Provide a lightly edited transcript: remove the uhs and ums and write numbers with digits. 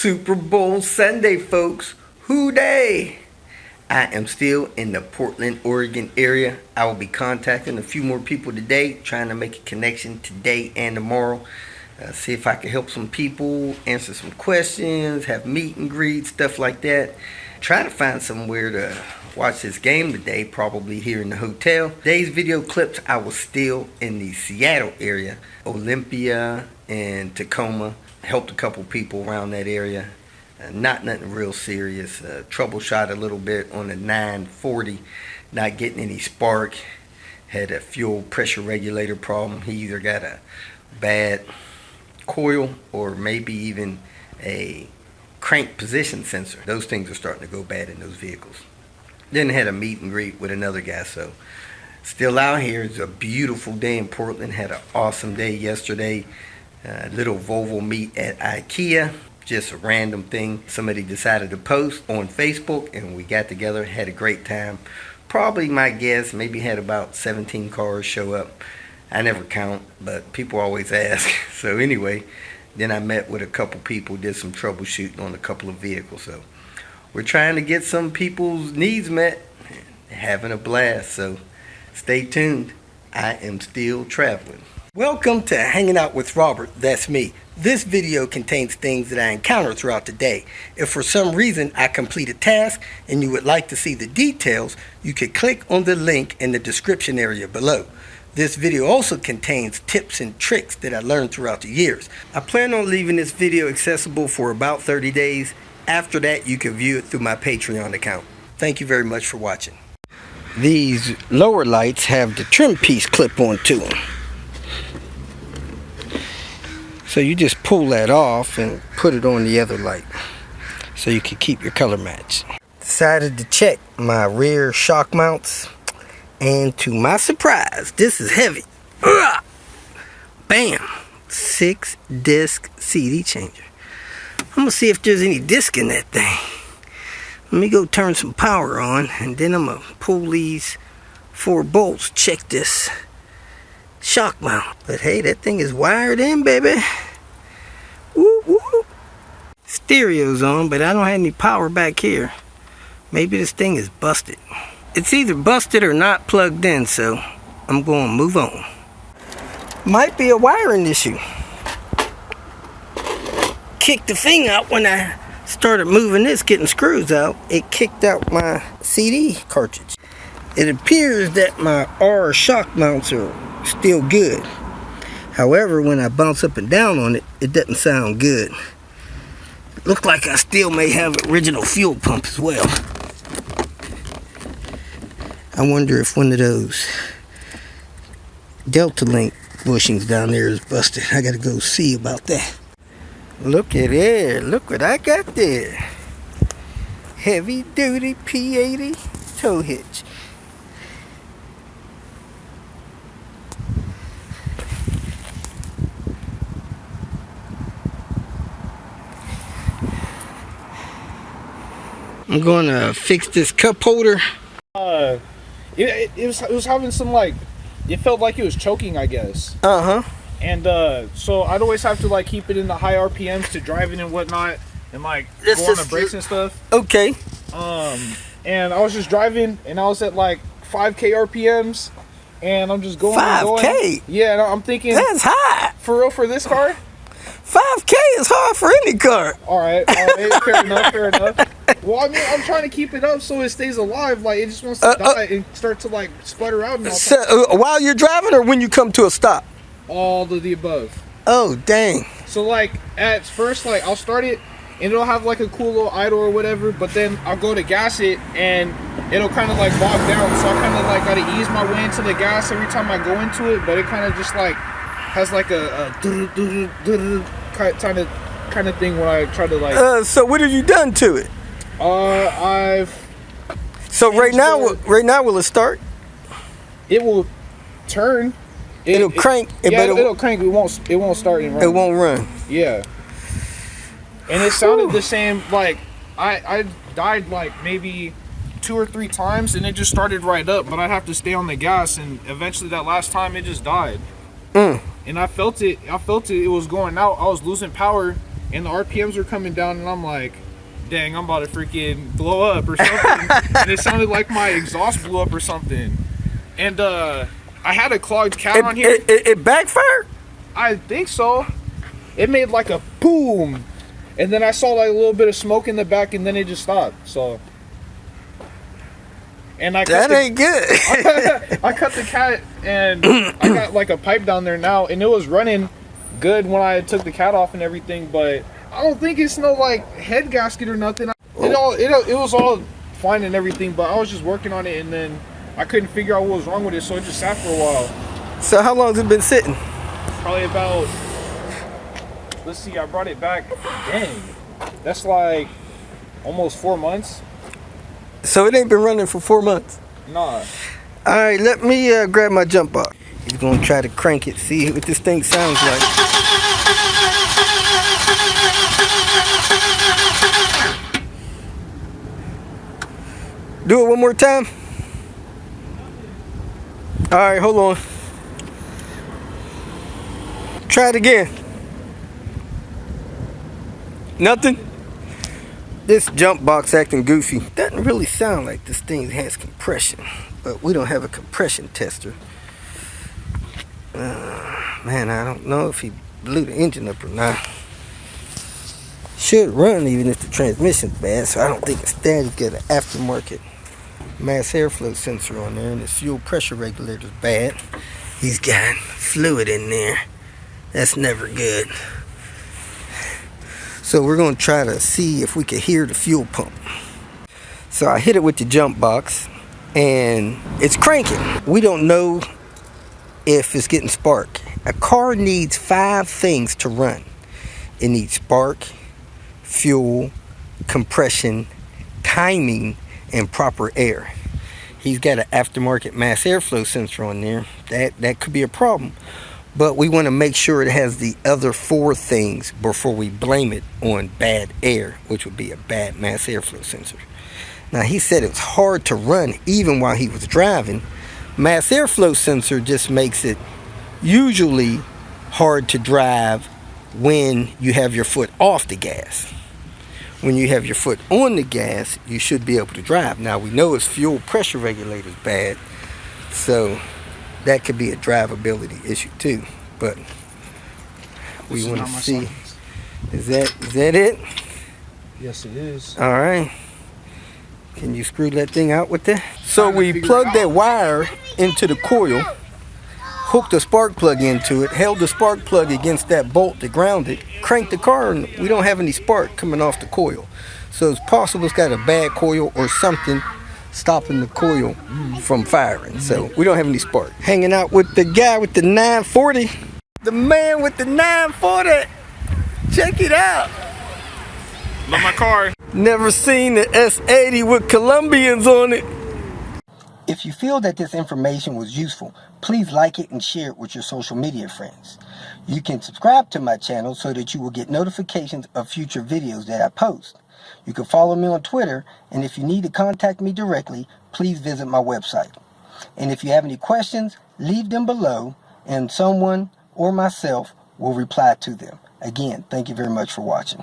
Super Bowl Sunday, folks. Who day? I am still in the Portland, Oregon area. I will be contacting a few more people today, trying to make a connection today and tomorrow. See if I can help some people, answer some questions, have meet and greet, stuff like that. Try to find somewhere to watch this game today, probably here in the hotel. Today's video clips, I was still in the Seattle area, Olympia and Tacoma. Helped a couple people around that area. Nothing real serious. Troubleshot a little bit on the 940, not getting any spark. Had a fuel pressure regulator problem. He either got a bad coil or maybe even a crank position sensor. Those things are starting to go bad in those vehicles. Then had a meet and greet with another guy. So still out here. It's a beautiful day in Portland. Had an awesome day yesterday. Little Volvo meet at IKEA. Just a random thing somebody decided to post on Facebook, and we got together, had a great time. Probably, my guess, maybe had about 17 cars show up. I never count, but people always ask. So anyway, then I met with a couple people, did some troubleshooting on a couple of vehicles. So we're trying to get some people's needs met, having a blast. So stay tuned. I am still traveling. Welcome to Hanging Out with Robert, that's me. This video contains things that I encounter throughout the day. If for some reason I complete a task and you would like to see the details, you could click on the link in the description area below. This video also contains tips and tricks that I learned throughout the years. I plan on leaving this video accessible for about 30 days. After that, you can view it through my Patreon account. Thank you very much for watching. These lower lights have the trim piece clip on to them. So you just pull that off and put it on the other light so you can keep your color match. Decided to check my rear shock mounts, and to my surprise, this is heavy. Bam! 6-disc CD changer. I'm gonna see if there's any disc in that thing. Let me go turn some power on, and then I'm gonna pull these 4 bolts, check this shock mount. But hey, that thing is wired in, baby. Woo woo. Stereo's on, but I don't have any power back here. Maybe this thing is busted. It's either busted or not plugged in, so I'm going to move on. Might be a wiring issue. Kicked the thing out when I started moving this, getting screws out. It kicked out my CD cartridge. It appears that my HOWR shock mounts are still good. However, when I bounce up and down on it, it doesn't sound good. It looks like I still may have original fuel pump as well. I wonder if one of those Delta Link bushings down there is busted. I gotta go see about that. Look at there. Look what I got there. Heavy duty P80 tow hitch. I'm gonna fix this cup holder. It was having some, like, it felt like it was choking, I guess. And so I'd always have to, like, keep it in the high RPMs to drive it and whatnot, and like go on the brakes and stuff. Okay. And I was just driving, and I was at like 5K RPMs, and I'm just going. 5K. Yeah, and I'm thinking that's high. For real, for this car. 5K is hard for any car. All right, fair enough, fair enough. Well, I mean, I'm trying to keep it up so it stays alive. Like, it just wants to die and start to, like, sputter out and all so, while you're driving or when you come to a stop? All of the above. Oh, dang. So, like, at first, like, I'll start it, and it'll have, like, a cool little idle or whatever, but then I'll go to gas it, and it'll kind of, like, bog down. So I kind of, like, got to ease my way into the gas every time I go into it, but it kind of just, like, has, like, a kind of thing when I try to, like... So what have you done to it? So right now, will it start? It will turn. It'll crank. It'll crank. It won't start and run. It won't run. Yeah. And it sounded the same. Like I died like maybe 2 or 3 times, and it just started right up. But I'd have to stay on the gas, and eventually that last time it just died. And I felt it. It was going out. I was losing power. and the RPMs were coming down, and I'm like, dang, I'm about to freaking blow up or something. And it sounded like my exhaust blew up or something. And I had a clogged cat on here. It backfired? I think so. It made like a boom. And then I saw like a little bit of smoke in the back, and then it just stopped. So, and that ain't good. I cut the cat, and I got like a pipe down there now, and it was running good when I took the cat off and everything. But I don't think it's no like head gasket or nothing. It was all fine and everything, but I was just working on it, and then I couldn't figure out what was wrong with it, so it just sat for a while. So how long has it been sitting? Probably about, let's see, I brought it back, dang, that's like almost 4 months. So it ain't been running for 4 months? Nah. Alright, let me grab my jump box. He's gonna try to crank it, see what this thing sounds like. Do it one more time. Alright, hold on. Try it again. Nothing? This jump box acting goofy. Doesn't really sound like this thing has compression, but we don't have a compression tester. Man, I don't know if he blew the engine up or not. Should run even if the transmission's bad, so I don't think it's bad. It's got an aftermarket mass airflow sensor on there, and his fuel pressure regulator's bad. He's got fluid in there. That's never good. So we're going to try to see if we can hear the fuel pump. So I hit it with the jump box, and it's cranking. We don't know if it's getting spark. A car needs 5 things to run. It needs spark, fuel, compression, timing, and proper air. He's got an aftermarket mass airflow sensor on there. That could be a problem. But we want to make sure it has the other 4 things before we blame it on bad air, which would be a bad mass airflow sensor. Now, he said it was hard to run even while he was driving. Mass airflow sensor just makes it usually hard to drive when you have your foot off the gas. When you have your foot on the gas, you should be able to drive. Now, we know his fuel pressure regulator is bad, so that could be a drivability issue too. But we want to see. Is that it? Yes, it is. All right. Can you screw that thing out with that? So we plugged that wire into the coil, hooked a spark plug into it, held the spark plug against that bolt to ground it, cranked the car, and we don't have any spark coming off the coil. So it's possible it's got a bad coil or something stopping the coil from firing. So we don't have any spark. Hanging out with the guy with the 940. The man with the 940. Check it out. Love my car. Never seen the S80 with Colombians on it. If you feel that this information was useful, please like it and share it with your social media friends. You can subscribe to my channel so that you will get notifications of future videos that I post. You can follow me on Twitter, and if you need to contact me directly, please visit my website. And if you have any questions, leave them below, and someone or myself will reply to them. Again, thank you very much for watching.